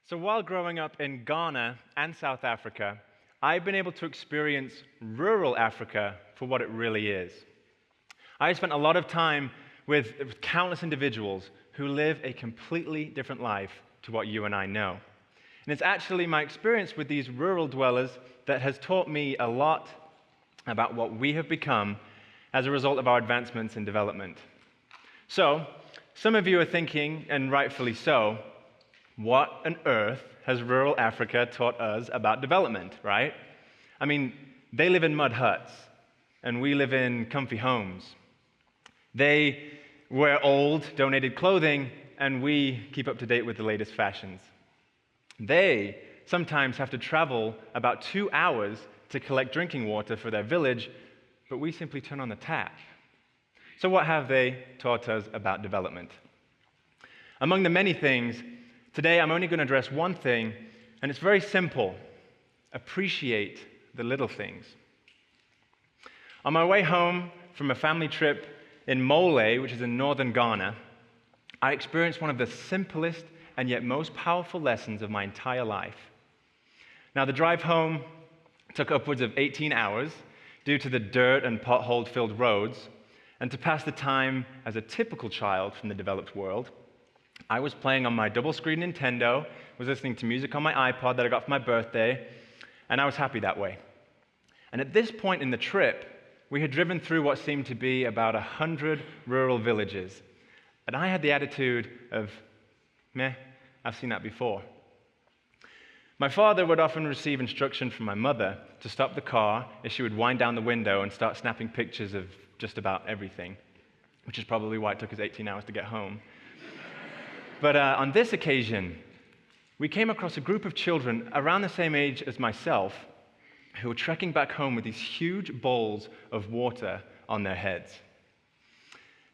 So while growing up in Ghana and South Africa, I've been able to experience rural Africa for what it really is. I spent a lot of time with countless individuals who live a completely different life to what you and I know. And it's actually my experience with these rural dwellers that has taught me a lot about what we have become as a result of our advancements in development. So, some of you are thinking, and rightfully so, what on earth has rural Africa taught us about development, right? I mean, they live in mud huts, and we live in comfy homes. They wear old, donated clothing, and we keep up to date with the latest fashions. They sometimes have to travel about 2 hours to collect drinking water for their village, but we simply turn on the tap. So what have they taught us about development? Among the many things, today I'm only going to address one thing, and it's very simple. Appreciate the little things. On my way home from a family trip in Mole, which is in northern Ghana, I experienced one of the simplest and yet most powerful lessons of my entire life. Now, the drive home took upwards of 18 hours due to the dirt and pothole-filled roads, and to pass the time as a typical child from the developed world, I was playing on my double-screen Nintendo, was listening to music on my iPod that I got for my birthday, and I was happy that way. And at this point in the trip, we had driven through what seemed to be about 100 rural villages, and I had the attitude of, meh, I've seen that before. My father would often receive instruction from my mother to stop the car as she would wind down the window and start snapping pictures of just about everything, which is probably why it took us 18 hours to get home. But on this occasion, we came across a group of children around the same age as myself who were trekking back home with these huge bowls of water on their heads.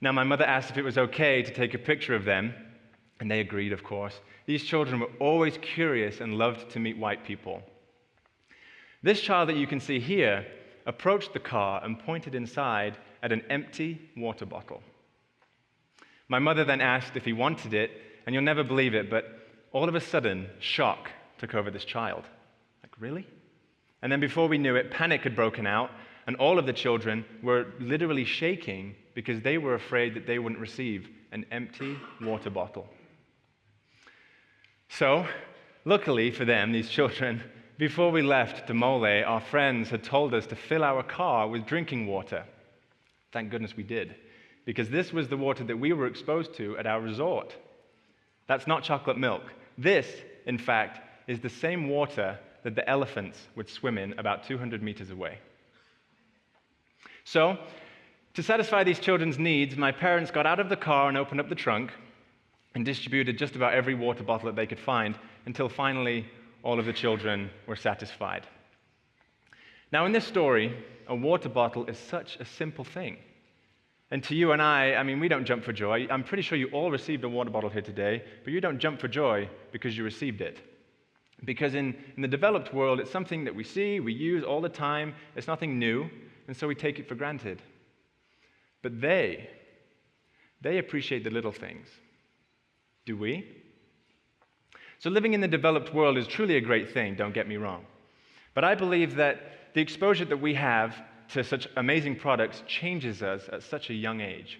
Now, my mother asked if it was okay to take a picture of them, and they agreed, of course. These children were always curious and loved to meet white people. This child that you can see here approached the car and pointed inside at an empty water bottle. My mother then asked if he wanted it, and you'll never believe it, but all of a sudden, shock took over this child. Like, really? And then before we knew it, panic had broken out, and all of the children were literally shaking because they were afraid that they wouldn't receive an empty water bottle. So, luckily for them, these children, before we left to Mole, our friends had told us to fill our car with drinking water. Thank goodness we did, because this was the water that we were exposed to at our resort. That's not chocolate milk. This, in fact, is the same water that the elephants would swim in about 200 meters away. So, to satisfy these children's needs, my parents got out of the car and opened up the trunk and distributed just about every water bottle that they could find until finally all of the children were satisfied. Now, in this story, a water bottle is such a simple thing. And to you and I mean, we don't jump for joy. I'm pretty sure you all received a water bottle here today, but you don't jump for joy because you received it. Because in the developed world, it's something that we see, we use all the time, it's nothing new, and so we take it for granted. But they appreciate the little things. Do we? So living in the developed world is truly a great thing, don't get me wrong. But I believe that the exposure that we have to such amazing products changes us at such a young age.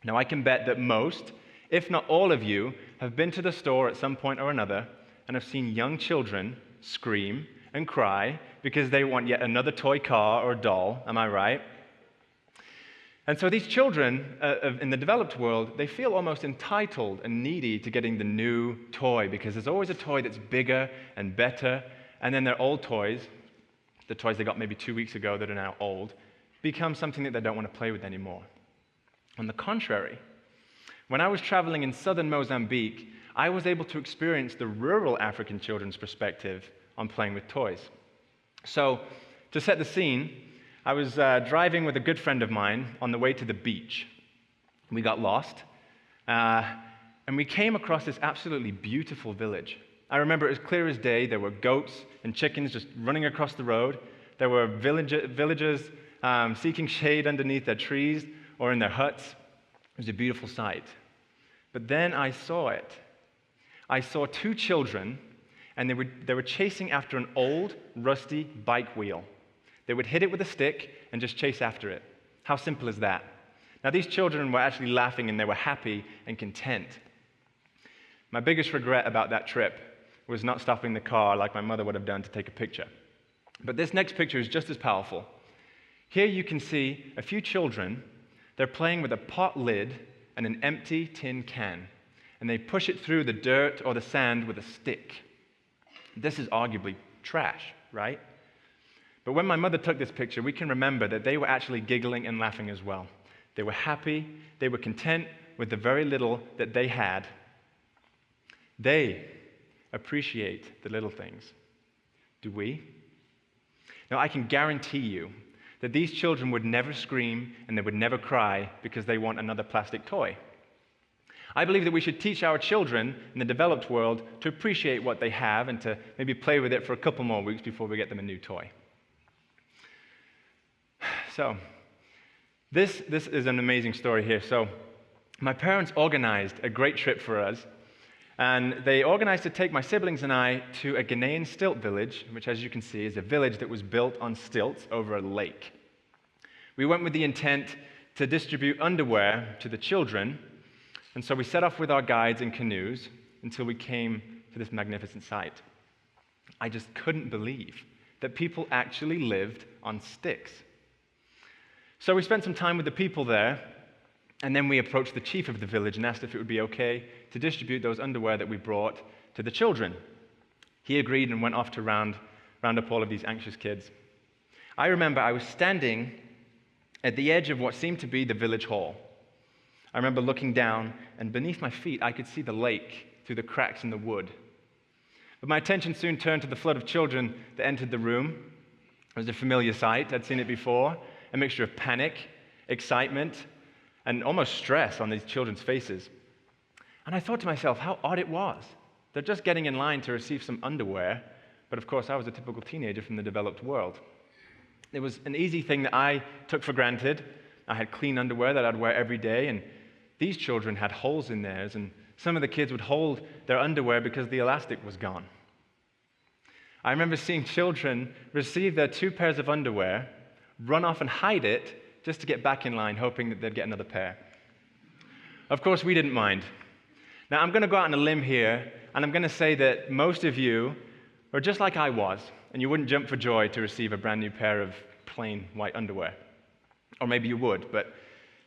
Now, I can bet that most, if not all of you, have been to the store at some point or another and have seen young children scream and cry because they want yet another toy car or doll, am I right? And so these children in the developed world, they feel almost entitled and needy to getting the new toy because there's always a toy that's bigger and better, and then their old toys, the toys they got maybe 2 weeks ago that are now old, become something that they don't want to play with anymore. On the contrary, when I was traveling in southern Mozambique, I was able to experience the rural African children's perspective on playing with toys. So, to set the scene, I was driving with a good friend of mine on the way to the beach. We got lost, and we came across this absolutely beautiful village. I remember it as clear as day. There were goats and chickens just running across the road. There were villagers seeking shade underneath their trees or in their huts. It was a beautiful sight. But then I saw it. I saw two children and they were chasing after an old, rusty bike wheel. They would hit it with a stick and just chase after it. How simple is that? Now, these children were actually laughing, and they were happy and content. My biggest regret about that trip was not stopping the car like my mother would have done to take a picture. But this next picture is just as powerful. Here you can see a few children. They're playing with a pot lid and an empty tin can, and they push it through the dirt or the sand with a stick. This is arguably trash, right? But when my mother took this picture, we can remember that they were actually giggling and laughing as well. They were happy, they were content with the very little that they had. They appreciate the little things. Do we? Now, I can guarantee you that these children would never scream and they would never cry because they want another plastic toy. I believe that we should teach our children in the developed world to appreciate what they have and to maybe play with it for a couple more weeks before we get them a new toy. So, this is an amazing story here. So, my parents organized a great trip for us, and they organized to take my siblings and I to a Ghanaian stilt village, which, as you can see, is a village that was built on stilts over a lake. We went with the intent to distribute underwear to the children, and so we set off with our guides and canoes until we came to this magnificent site. I just couldn't believe that people actually lived on sticks. So we spent some time with the people there, and then we approached the chief of the village and asked if it would be okay to distribute those underwear that we brought to the children. He agreed and went off to round up all of these anxious kids. I remember I was standing at the edge of what seemed to be the village hall. I remember looking down, and beneath my feet I could see the lake through the cracks in the wood. But my attention soon turned to the flood of children that entered the room. It was a familiar sight. I'd seen it before. A mixture of panic, excitement, and almost stress on these children's faces. And I thought to myself how odd it was. They're just getting in line to receive some underwear, but of course I was a typical teenager from the developed world. It was an easy thing that I took for granted. I had clean underwear that I'd wear every day, and these children had holes in theirs, and some of the kids would hold their underwear because the elastic was gone. I remember seeing children receive their 2 pairs of underwear, run off and hide it just to get back in line, hoping that they'd get another pair. Of course, we didn't mind. Now, I'm going to go out on a limb here, and I'm going to say that most of you are just like I was, and you wouldn't jump for joy to receive a brand new pair of plain white underwear. Or maybe you would, but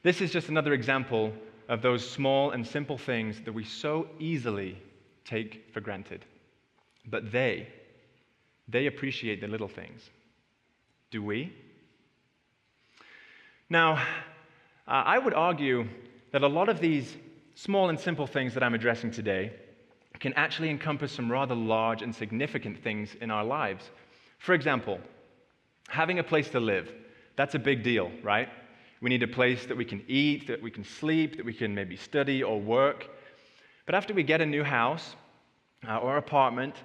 this is just another example of those small and simple things that we so easily take for granted. But they appreciate the little things. Do we? Now, I would argue that a lot of these small and simple things that I'm addressing today can actually encompass some rather large and significant things in our lives. For example, having a place to live. That's a big deal, right? We need a place that we can eat, that we can sleep, that we can maybe study or work. But after we get a new house or apartment,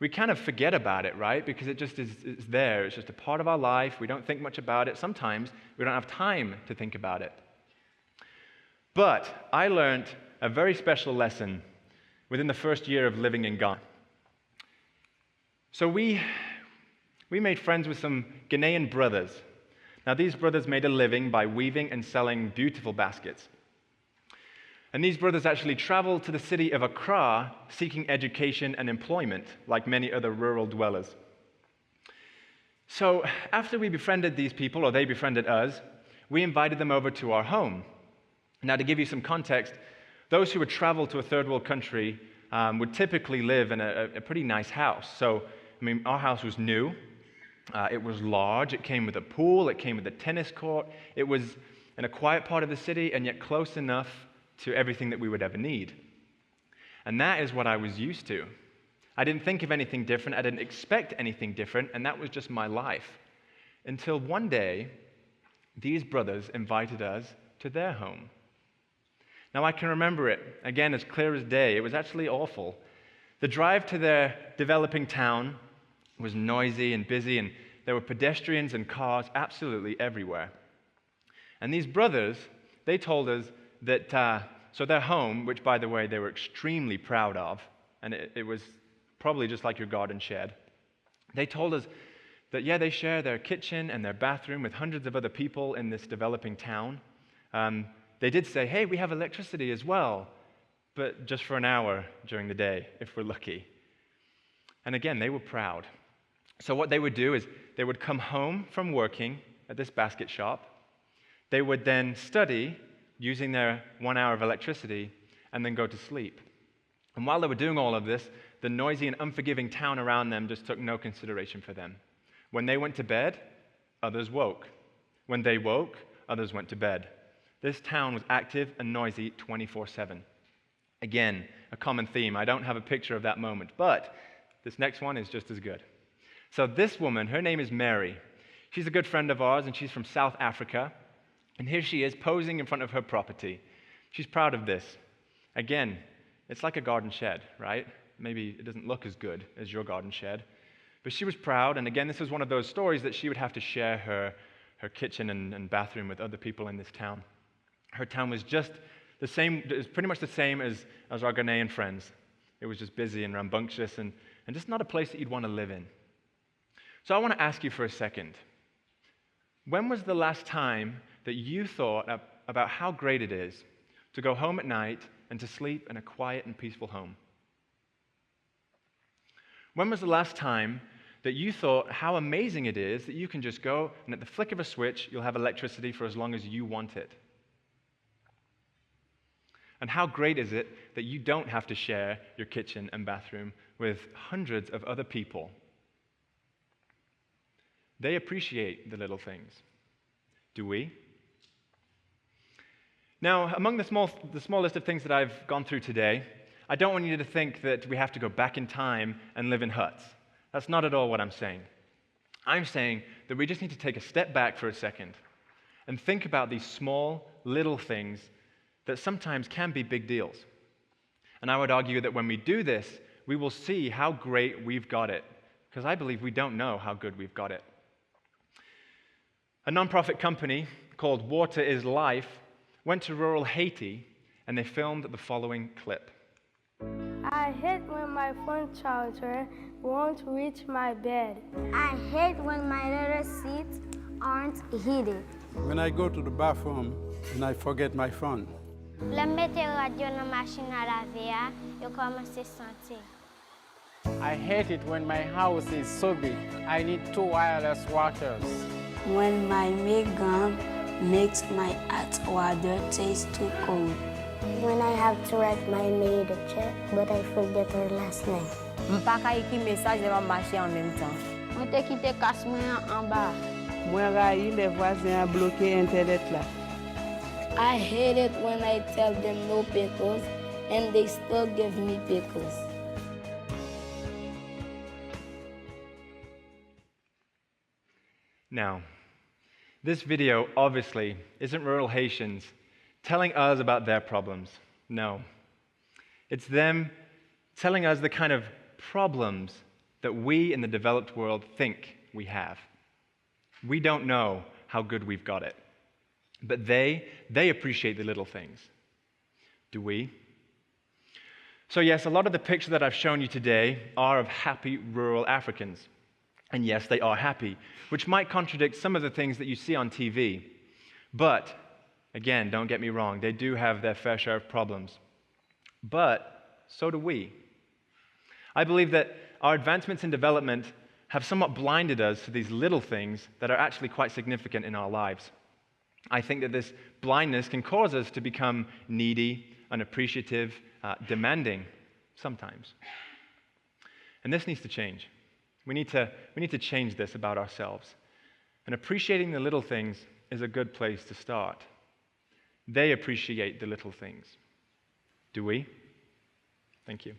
we kind of forget about it, right? Because it just is there. It's just a part of our life. We don't think much about it. Sometimes we don't have time to think about it. But I learned a very special lesson within the first year of living in Ghana. So we made friends with some Ghanaian brothers. Now, these brothers made a living by weaving and selling beautiful baskets. And these brothers actually traveled to the city of Accra seeking education and employment, like many other rural dwellers. So after we befriended these people, or they befriended us, we invited them over to our home. Now, to give you some context, those who would travel to a third world country would typically live in a pretty nice house. So, our house was new. It was large. It came with a pool. It came with a tennis court. It was in a quiet part of the city, and yet close enough to everything that we would ever need. And that is what I was used to. I didn't think of anything different. I didn't expect anything different, and that was just my life. Until one day, these brothers invited us to their home. Now, I can remember it, again, as clear as day. It was actually awful. The drive to their developing town was noisy and busy, and there were pedestrians and cars absolutely everywhere. And these brothers, they told us that, so their home, which, by the way, they were extremely proud of, and it was probably just like your garden shed. They told us that, yeah, they share their kitchen and their bathroom with hundreds of other people in this developing town. They did say, hey, we have electricity as well, but just for an hour during the day, if we're lucky. And again, they were proud. So what they would do is they would come home from working at this basket shop. They would then study using their 1 hour of electricity and then go to sleep. And while they were doing all of this, the noisy and unforgiving town around them just took no consideration for them. When they went to bed, others woke. When they woke, others went to bed. This town was active and noisy 24/7. Again, a common theme. I don't have a picture of that moment, but this next one is just as good. So this woman, her name is Mary. She's a good friend of ours, and she's from South Africa. And here she is posing in front of her property. She's proud of this. Again, it's like a garden shed, right? Maybe it doesn't look as good as your garden shed. But she was proud, and again, this was one of those stories that she would have to share her kitchen and bathroom with other people in this town. Her town was just the same, it was pretty much the same as our Ghanaian friends. It was just busy and rambunctious and just not a place that you'd want to live in. So I want to ask you for a second. When was the last time that you thought about how great it is to go home at night and to sleep in a quiet and peaceful home? When was the last time that you thought how amazing it is that you can just go and at the flick of a switch, you'll have electricity for as long as you want it? And how great is it that you don't have to share your kitchen and bathroom with hundreds of other people? They appreciate the little things. Do we? Now, among the small list of things that I've gone through today, I don't want you to think that we have to go back in time and live in huts. That's not at all what I'm saying. I'm saying that we just need to take a step back for a second and think about these small, little things that sometimes can be big deals. And I would argue that when we do this, we will see how great we've got it, because I believe we don't know how good we've got it. A nonprofit company called Water is Life went to rural Haiti, and they filmed the following clip. I hate when my phone charger won't reach my bed. I hate when my leather seats aren't heated. When I go to the bathroom and I forget my phone. Le mette radio dans machine à laver, yo commence sentir. I hate it when my house is so big. I need 2 wireless washers. When my maid gun makes my hot water taste too cold. When I have to write my maid a check, but I forget her last name. M'pa ka écrit message devant marcher en même temps. Moi te quitté casse moi en bas. Moi rayi les voisins a bloqué internet là. I hate it when I tell them no pickles and they still give me pickles. Now, this video obviously isn't rural Haitians telling us about their problems. No. It's them telling us the kind of problems that we in the developed world think we have. We don't know how good we've got it. But they appreciate the little things. Do we? So yes, a lot of the pictures that I've shown you today are of happy rural Africans. And yes, they are happy, which might contradict some of the things that you see on TV. But, again, don't get me wrong, they do have their fair share of problems. But so do we. I believe that our advancements in development have somewhat blinded us to these little things that are actually quite significant in our lives. I think that this blindness can cause us to become needy, unappreciative, demanding sometimes. And this needs to change. We need to change this about ourselves. And appreciating the little things is a good place to start. They appreciate the little things. Do we? Thank you.